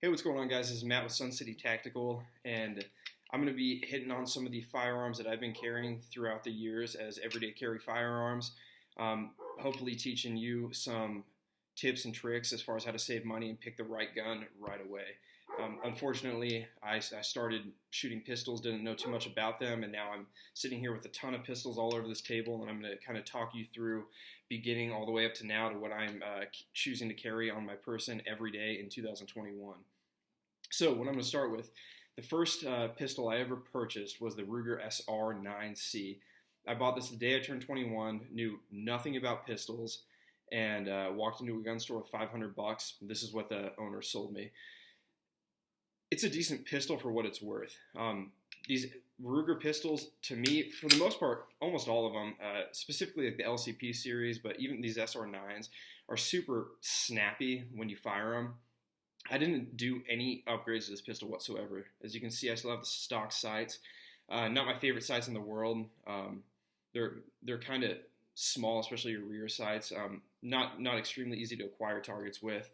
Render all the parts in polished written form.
Hey, what's going on, guys? This is Matt with Sun City Tactical, and I'm going to be hitting on some of the firearms that I've been carrying throughout the years as everyday carry firearms. Hopefully teaching you some tips and tricks as far as how to save money and pick the right gun right away. Unfortunately, I started shooting pistols, didn't know too much about them, and now I'm sitting here with a ton of pistols all over this table, and I'm going to kind of talk you through beginning all the way up to now to what I'm choosing to carry on my person every day in 2021. So what I'm going to start with, the first pistol I ever purchased was the Ruger SR9C. I bought this the day I turned 21, knew nothing about pistols, and walked into a gun store with $500. This is what the owner sold me. It's a decent pistol for what it's worth. These Ruger pistols, to me, for the most part, almost all of them, specifically like the LCP series, but even these SR9s, are super snappy when you fire them. I didn't do any upgrades to this pistol whatsoever. As you can see, I still have the stock sights. Not my favorite sights in the world. They're kind of small, especially your rear sights. Not extremely easy to acquire targets with.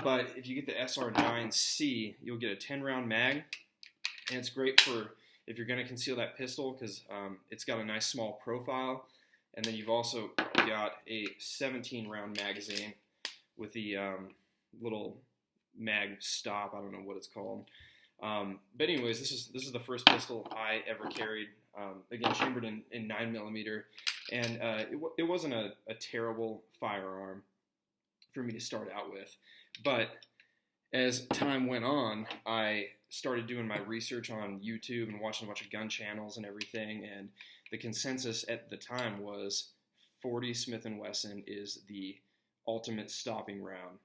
But if you get the SR9C, you'll get a 10-round mag, and it's great for if you're going to conceal that pistol because it's got a nice small profile. And then you've also got a 17-round magazine with the little mag stop. I don't know what it's called. But anyways, this is the first pistol I ever carried. Again, chambered in 9mm, and it wasn't a terrible firearm for me to start out with. But as time went on, I started doing my research on YouTube and watching a bunch of gun channels and everything, and the consensus at the time was 40 Smith & Wesson is the ultimate stopping round.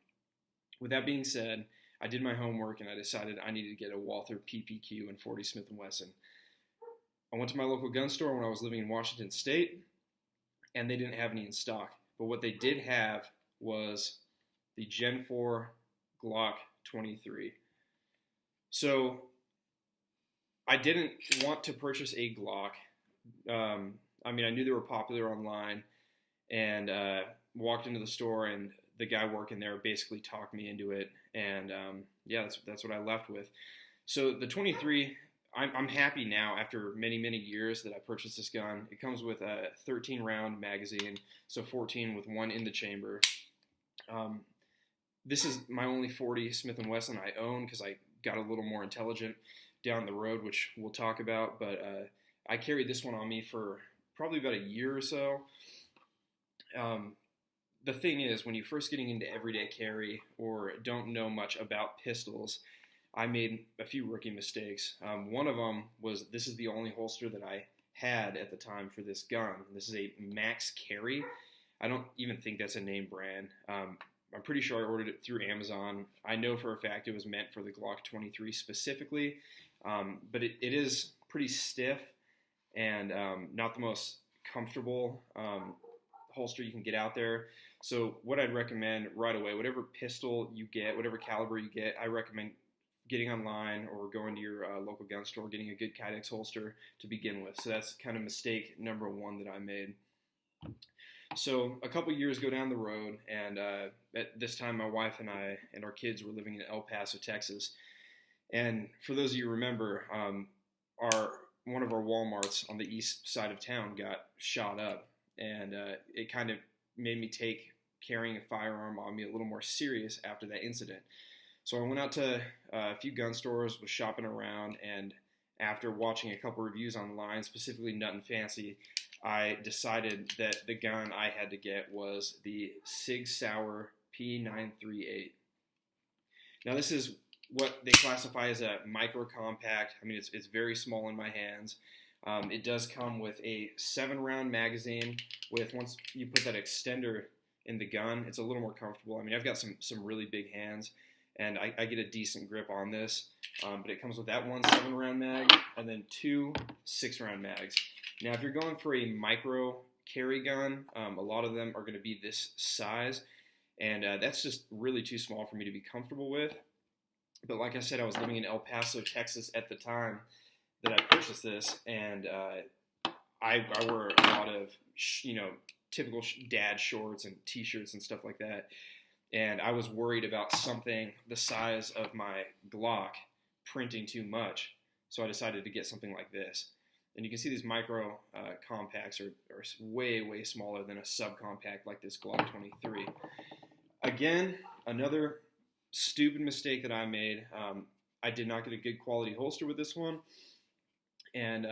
With that being said, I did my homework and I decided I needed to get a Walther PPQ and 40 Smith & Wesson. I went to my local gun store when I was living in Washington State, and they didn't have any in stock. But what they did have was the Gen 4 Glock 23. So I didn't want to purchase a Glock. I knew they were popular online, and walked into the store, and the guy working there basically talked me into it, and that's what I left with. So the 23, I'm happy now after many years that I purchased this gun. It comes with a 13-round magazine, so 14 with one in the chamber. This is my only 40 Smith & Wesson I own because I got a little more intelligent down the road, which we'll talk about. But I carried this one on me for probably about a year or so. The thing is, when you're first getting into everyday carry or don't know much about pistols, I made a few rookie mistakes. One of them was this is the only holster that I had at the time for this gun. This is a Max Carry. I don't even think that's a name brand. I'm pretty sure I ordered it through Amazon. I know for a fact it was meant for the Glock 23 specifically, but it is pretty stiff and not the most comfortable holster you can get out there. So what I'd recommend right away, whatever pistol you get, whatever caliber you get, I recommend getting online or going to your local gun store, getting a good Kydex holster to begin with. So that's kind of mistake number one that I made. So a couple years go down the road, and at this time my wife and I and our kids were living in El Paso, Texas. And for those of you who remember, one of our Walmarts on the east side of town got shot up, and it kind of made me take carrying a firearm on me a little more serious after that incident. So I went out to a few gun stores, was shopping around, and after watching a couple reviews online, specifically Nut and Fancy, I decided that the gun I had to get was the Sig Sauer P938. Now this is what they classify as a micro compact. I mean, it's very small in my hands. It does come with a 7-round magazine with, once you put that extender in the gun, it's a little more comfortable. I mean, I've got some really big hands, and I get a decent grip on this. But it comes with that one 7-round mag and then 2 6-round mags. Now, if you're going for a micro carry gun, a lot of them are going to be this size, and that's just really too small for me to be comfortable with. But like I said, I was living in El Paso, Texas at the time that I purchased this, and I wore a lot of typical dad shorts and t-shirts and stuff like that. and I was worried about something the size of my Glock printing too much, so I decided to get something like this. And you can see these micro compacts are way smaller than a subcompact like this Glock 23. Again, another stupid mistake that I made. I did not get a good quality holster with this one, and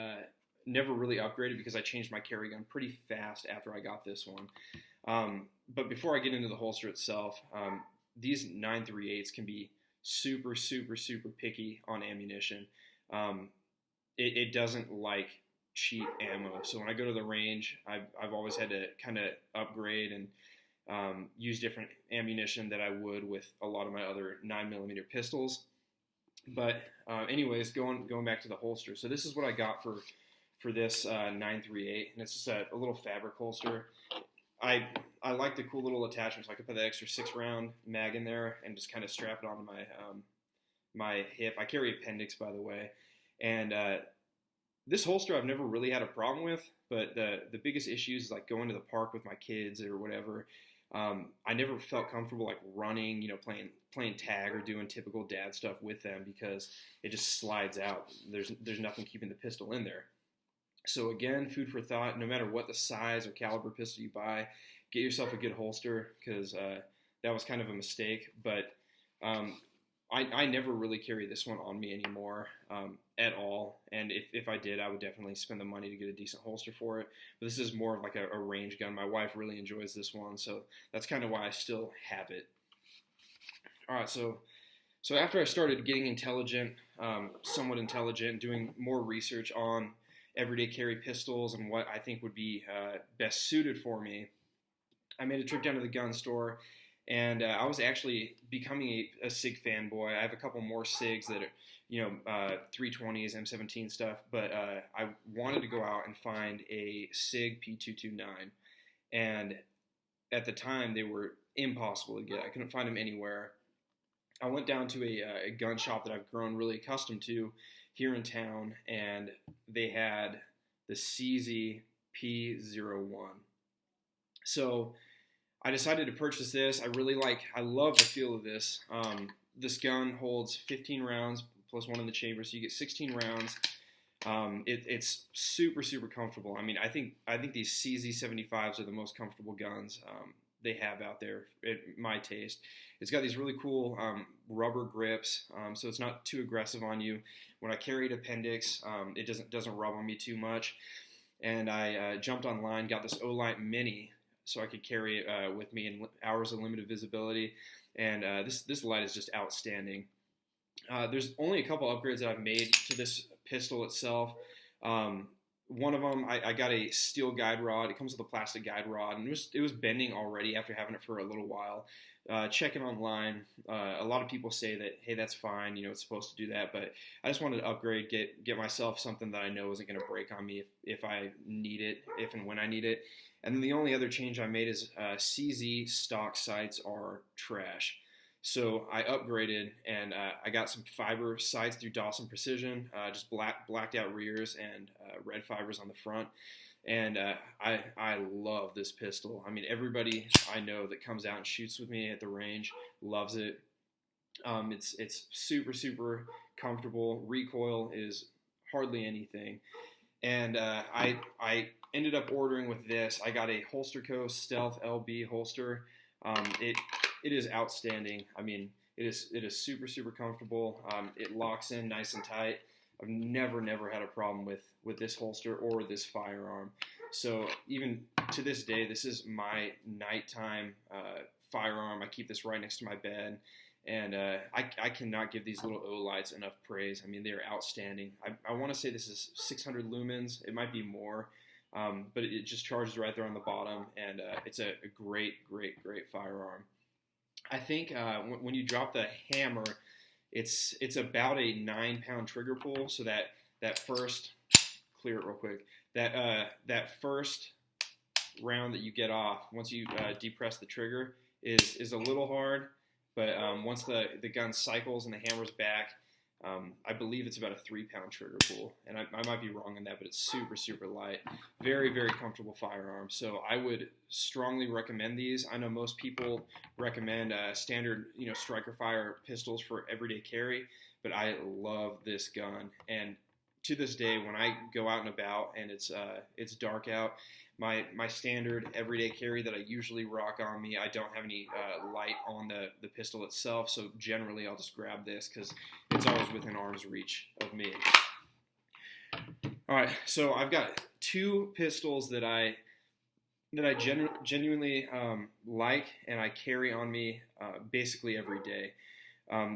never really upgraded because I changed my carry gun pretty fast after I got this one. But before I get into the holster itself, these 938s can be super picky on ammunition. It doesn't like cheap ammo. So when I go to the range, I've always had to kind of upgrade and use different ammunition that I would with a lot of my other 9mm pistols. But anyways, going back to the holster. So this is what I got for this 938, and it's just a little fabric holster. I like the cool little attachments. I could put the extra 6-round mag in there and just kind of strap it onto my my hip. I carry appendix, by the way, and this holster I've never really had a problem with. But the biggest issues is like going to the park with my kids or whatever. I never felt comfortable like running, playing tag or doing typical dad stuff with them because it just slides out. There's nothing keeping the pistol in there. So again, food for thought. No matter what the size or caliber pistol you buy, get yourself a good holster, because that was kind of a mistake. But I never really carry this one on me anymore at all. And if I did, I would definitely spend the money to get a decent holster for it. But this is more of like a range gun. My wife really enjoys this one, so that's kind of why I still have it. All right, so after I started getting intelligent, somewhat intelligent, doing more research on everyday carry pistols and what I think would be best suited for me, I made a trip down to the gun store, and I was actually becoming a SIG fanboy. I have a couple more SIGs that are, 320s, M17 stuff, but I wanted to go out and find a SIG P229, and at the time they were impossible to get. I couldn't find them anywhere. I went down to a gun shop that I've grown really accustomed to here in town, and they had the CZ P01. So I decided to purchase this. I love the feel of this. This gun holds 15 rounds plus one in the chamber, so you get 16 rounds. It's super comfortable. I mean, I think these CZ75s are the most comfortable guns they have out there, at my taste. It's got these really cool rubber grips, so it's not too aggressive on you. When I carried appendix, it doesn't rub on me too much. And I jumped online, got this Olight Mini, so I could carry it with me in hours of limited visibility. And this light is just outstanding. There's only a couple upgrades that I've made to this pistol itself. One of them, I got a steel guide rod. It comes with a plastic guide rod, and it was bending already after having it for a little while. Checking online, a lot of people say that, hey, that's fine, it's supposed to do that, but I just wanted to upgrade, get myself something that I know isn't going to break on me if I need it, if and when I need it. And then the only other change I made is CZ stock sights are trash. So I upgraded, and I got some fiber sights through Dawson Precision, just blacked out rears and red fibers on the front. And I love this pistol. I mean, everybody I know that comes out and shoots with me at the range loves it. It's super comfortable. Recoil is hardly anything. And I ended up ordering with this. I got a Holsterco Stealth LB holster. It is outstanding. I mean, it is super comfortable. It locks in nice and tight. I've never had a problem with this holster or this firearm. So even to this day, this is my nighttime firearm. I keep this right next to my bed, and I cannot give these little Olights enough praise. I mean, they are outstanding. I want to say this is 600 lumens. It might be more, but it just charges right there on the bottom, and it's a great firearm. I think when you drop the hammer, it's about a 9-pound trigger pull. So that first, clear it real quick. That first round that you get off, once you depress the trigger, is a little hard. But once the gun cycles and the hammer's back, I believe it's about a 3-pound trigger pull, and I might be wrong on that, but it's super, super light. Very, very comfortable firearm. So I would strongly recommend these. I know most people recommend standard, striker fire pistols for everyday carry, but I love this gun. And to this day, when I go out and about and it's dark out, my standard everyday carry that I usually rock on me, I don't have any light on the pistol itself, so generally I'll just grab this because it's always within arm's reach of me. All right, so I've got 2 pistols that I genuinely like and I carry on me basically every day.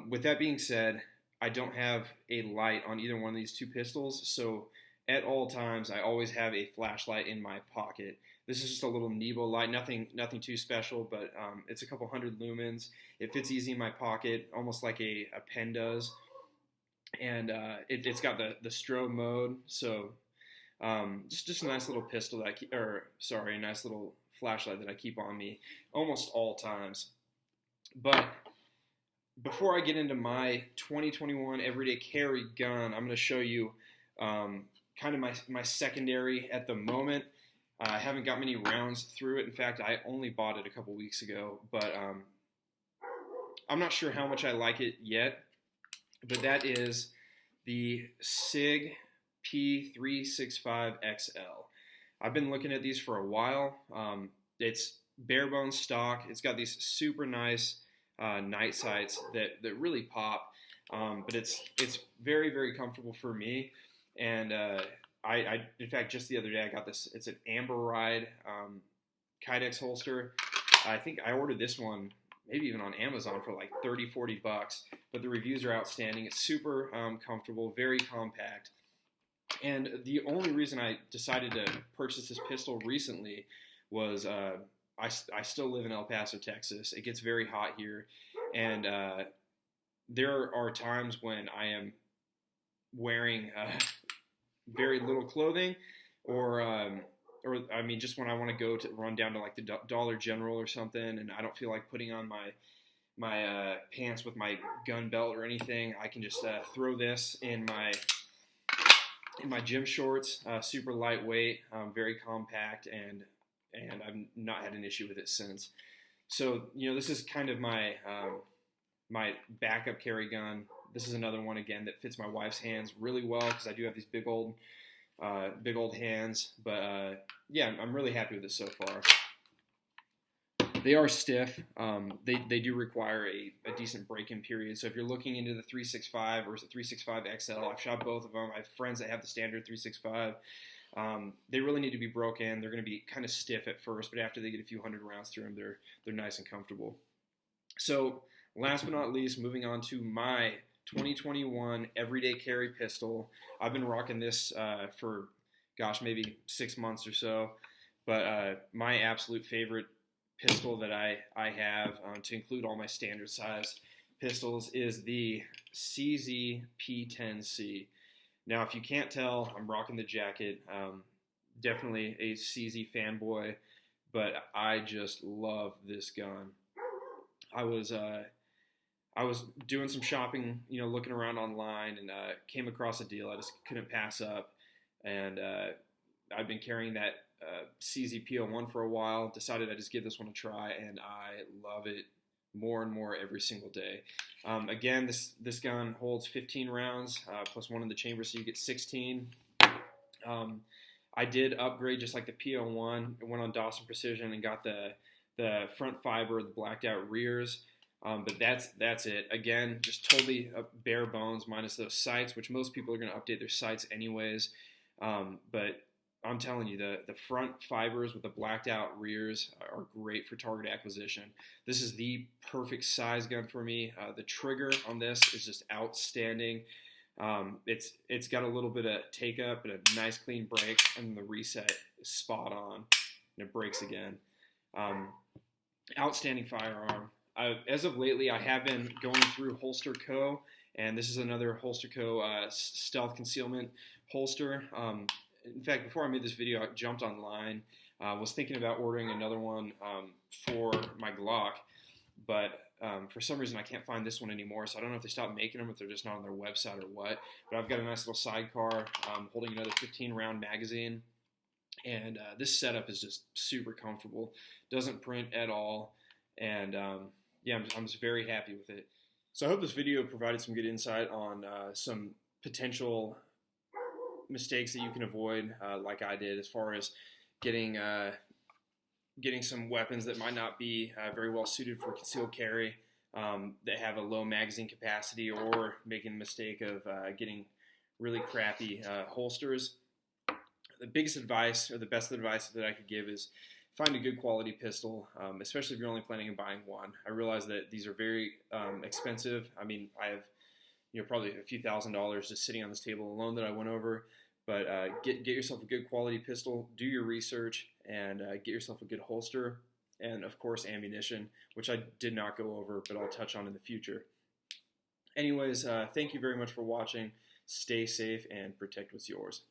With that being said, I don't have a light on either one of these 2 pistols, so at all times I always have a flashlight in my pocket. This is just a little Nebo light, nothing too special, but it's a couple hundred lumens. It fits easy in my pocket, almost like a pen does, and it's got the strobe mode, so just a nice little pistol that a nice little flashlight that I keep on me almost all times. But before I get into my 2021 everyday carry gun, I'm going to show you kind of my secondary at the moment. I haven't got many rounds through it. In fact, I only bought it a couple weeks ago, but I'm not sure how much I like it yet. But that is the SIG P365XL. I've been looking at these for a while. It's bare bones stock. It's got these super nice night sights that really pop, but it's very, very comfortable for me. And I in fact, just the other day I got this. It's an Amber Ride Kydex holster. I think I ordered this one maybe even on Amazon for like $30-40, but the reviews are outstanding. It's super comfortable, very compact. And the only reason I decided to purchase this pistol recently was I still live in El Paso, Texas. It gets very hot here, and there are times when I am wearing very little clothing, or I mean, just when I want to go to run down to like the Dollar General or something, and I don't feel like putting on my pants with my gun belt or anything, I can just throw this in my gym shorts. Super lightweight, very compact, and I've not had an issue with it since. So this is kind of my my backup carry gun. This is another one again that fits my wife's hands really well because I do have these big old hands. But yeah, I'm really happy with it so far. They are stiff. They do require a decent break-in period. So if you're looking into the 365 or the 365 XL, I've shot both of them. I have friends that have the standard 365. They really need to be broken. They're going to be kind of stiff at first, but after they get a few hundred rounds through them, they're nice and comfortable. So last but not least, moving on to my 2021 everyday carry pistol. I've been rocking this for, maybe 6 months or so. But my absolute favorite pistol that I have, to include all my standard size pistols, is the CZ P10C. Now, if you can't tell, I'm rocking the jacket. Definitely a CZ fanboy, but I just love this gun. I was doing some shopping, looking around online, and came across a deal I just couldn't pass up. And I've been carrying that CZ P01 for a while. Decided I'd just give this one a try, and I love it more and more every single day. Again, this gun holds 15 rounds plus one in the chamber, so you get 16. I did upgrade just like the P01. I went on Dawson Precision and got the front fiber, the blacked out rears. But that's it. Again, just totally bare bones minus those sights, which most people are going to update their sights anyways. But I'm telling you, the front fibers with the blacked out rears are great for target acquisition. This is the perfect size gun for me. The trigger on this is just outstanding. It's got a little bit of take up and a nice clean break, and the reset is spot on, and it breaks again. Outstanding firearm. As of lately, I have been going through Holster Co., and this is another Holster Co. Stealth concealment holster. In fact, before I made this video, I jumped online. Was thinking about ordering another one for my Glock, but For some reason, I can't find this one anymore, so I don't know if they stopped making them, if they're just not on their website or what. But I've got a nice little sidecar holding another 15-round magazine, and this setup is just super comfortable. Doesn't print at all, and yeah, I'm just very happy with it. So I hope this video provided some good insight on some potential mistakes that you can avoid, like I did, as far as getting some weapons that might not be very well suited for concealed carry, that have a low magazine capacity, or making the mistake of getting really crappy holsters. The biggest advice, or the best advice that I could give, is find a good quality pistol, especially if you're only planning on buying one. I realize that these are very expensive. I mean, I have probably a few $1,000s just sitting on this table alone that I went over. But get yourself a good quality pistol, do your research, and get yourself a good holster, and of course ammunition, which I did not go over, but I'll touch on in the future. Anyways, thank you very much for watching. Stay safe and protect what's yours.